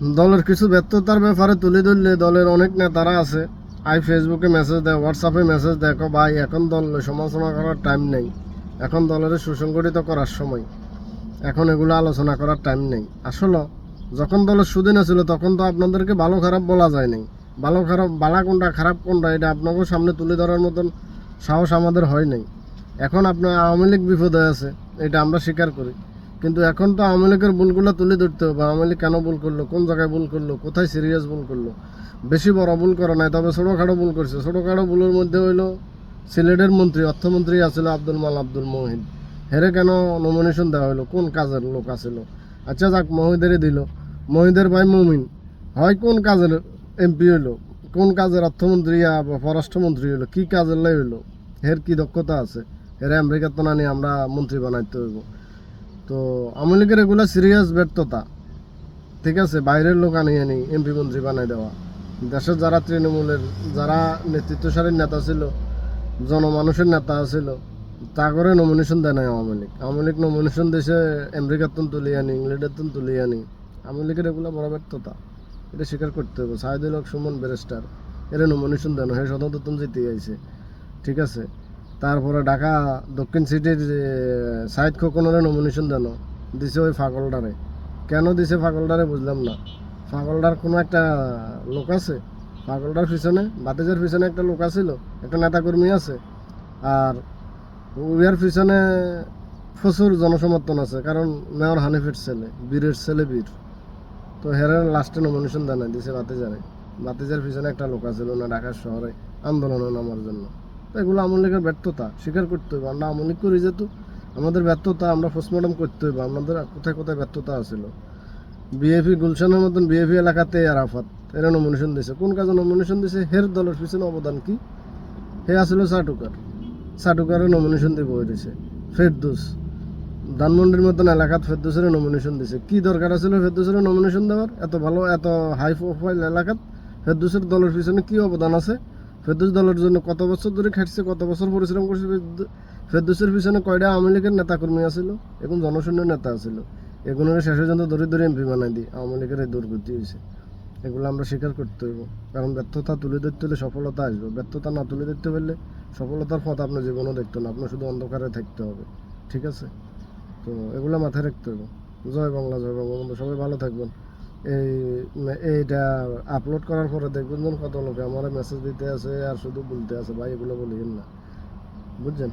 দলের কিছু ব্যর্থতার ব্যাপারে তুলে ধরলে দলের অনেক নেতারা আছে ফেসবুকে মেসেজ দেয়, হোয়াটসঅ্যাপে মেসেজ দেয়, ভাই এখন দল সমালোচনা করার টাইম নেই, এখন দলের সুসংগঠিত করার সময়, এখন এগুলো আলোচনা করার টাইম নেই। আসলে যখন দলের সুদিন ছিল তখন তো আপনাদেরকে ভালো খারাপ বলা যায় নাই, ভালো খারাপ বালা কোনটা খারাপ কোনটা এটা আপনাকেও সামনে তুলে ধরার মতন সাহস আমাদের হয় নাই। এখন আপনার আওয়ামী লীগ বিপদে আছে, এটা আমরা স্বীকার করি, কিন্তু এখন তো আওয়ামী লীগের ভুলগুলো তুলে ধরতে হবে। আওয়ামী লীগ কেন ভুল করলো, কোন জায়গায় ভুল করলো, কোথায় সিরিয়াস ভুল করলো। বেশি বড় ভুল করে নাই, তবে ছোটোখাটো ভুল করছে। ছোটোখাটো ভুলের মধ্যে হইলো সিলেটের মন্ত্রী, অর্থমন্ত্রী আছিল আব্দুল মহিন, হেরে কেন নমিনেশন দেওয়া হলো, কোন কাজের লোক আছিল? আচ্ছা যাক, মহিদেরই দিল, মহিদের ভাই মমিন হয় কোন কাজের এমপি হইলো, কোন কাজের অর্থমন্ত্রী বা পররাষ্ট্রমন্ত্রী হইলো, কি কাজের লাই হইলো, হের কি দক্ষতা আছে? হেরে আমেরিকার তো না নিয়ে আমরা মন্ত্রী বানাইতে হইব। তো আওয়ামী লীগের এগুলো সিরিয়াস ব্যর্থতা, ঠিক আছে? বাইরের লোক আনি এমপি মন্ত্রী বানাই দেওয়া। দেশের যারা তৃণমূলের যারা নেতৃত্বশালীর নেতা ছিল, জনমানুষের নেতা ছিল, তা করে নমিনেশন দেয় নাই আওয়ামী লীগ। আওয়ামী লীগ নমিনেশন দিয়েছে আমেরিকার তুন তুলি আনি, ইংল্যান্ডের তুন তুলি আনি। আওয়ামী লীগের এগুলো বড় ব্যর্থতা, এটা স্বীকার করতে হবে। সাইদুল হক সুমন ব্যারিস্টার এরা নমিনেশন দেন, হ্যাঁ স্বতন্ত্র তুন জিতে আইছে, ঠিক আছে? তারপরে ঢাকা দক্ষিণ সিটির সাইদ খোকনের নমিনেশন দেন, দিছে ওই ফাগলডারে। কেন দিছে ফাগলডারে বুঝলাম না। ফাগলডার কোনো একটা লোক আছে, ফাগলডার পিছনে বাতেজের পিছনে একটা লোক আছিল, একটা নেতাকর্মী আছে, আর উইয়ার পিছনে প্রচুর জনসমর্থন আছে, কারণ মেয়র হানিফের ছেলে, বীরের ছেলে বীর। তো হেরার লাস্টে নমিনেশন দেয় না, দিছে বাতেজারে। বাতেজার পিছনে একটা লোক আছিল না ঢাকার শহরে আন্দোলনে নামার জন্য। তো এগুলো আওয়ামী লীগের ব্যর্থতা, স্বীকার করতে হবে। আমরা আওয়ামী লীগ করি যেহেতু আমাদের ব্যর্থতা আমরা পোস্টমর্টম করতে হবে, আমাদের কোথায় কোথায় ব্যর্থতা আছিল। বিএপি গুলশানের মতন বিএপি এলাকাতে আরাফাত এরা নমিনেশন দিয়েছে, কোন কাজে নমিনেশন দিয়েছে, হের দলের পিছনে অবদান কি? হে আসলে চাটুকারের নমিনেশন দিয়ে বই দিছে। ফেরদৌস ধানমন্ডির মতন এলাকাত ফেরদৌসের নমিনেশন দিছে, কি দরকার আছিল ফেরদৌসের নমিনেশন দেওয়ার? এত ভালো এত হাই প্রোফাইল এলাকাত ফেরদৌসের দলের পিছনে কি অবদান আছে? ফেরদৌস দলের জন্য কত বছর ধরে খাটছে, কত বছর পরিশ্রম করছে। ফেরদৌসের পিছনে কয়টা আওয়ামী লীগের নেতাকর্মী আছিল, এখন জনশূন্য নেতা আছিল, এগুলোর শেষ পর্যন্ত ধরে ধরে এমপি বানাই দিই। আওয়ামী লীগের এই দুর্গতি হয়েছে, এগুলো আমরা স্বীকার করতে হইব। কারণ ব্যর্থতা তুলে ধরতে হলে সফলতা আসবে, ব্যর্থতা না তুলে ধরতে পারলে সফলতার পথ আপনার জীবনও দেখতে না, আপনার শুধু অন্ধকারে থাকতে হবে, ঠিক আছে? তো এগুলো মাথায় রাখতে হবে। জয় বাংলা, জয় বঙ্গবন্ধু, সবাই ভালো থাকবেন। এই এইটা আপলোড করার পরে দেখবেন যেন কত লোকে আমার মেসেজ দিতে আছে আর শুধু বলতে আছে, ভাই এগুলো বলিয়েন না, বুঝছেন?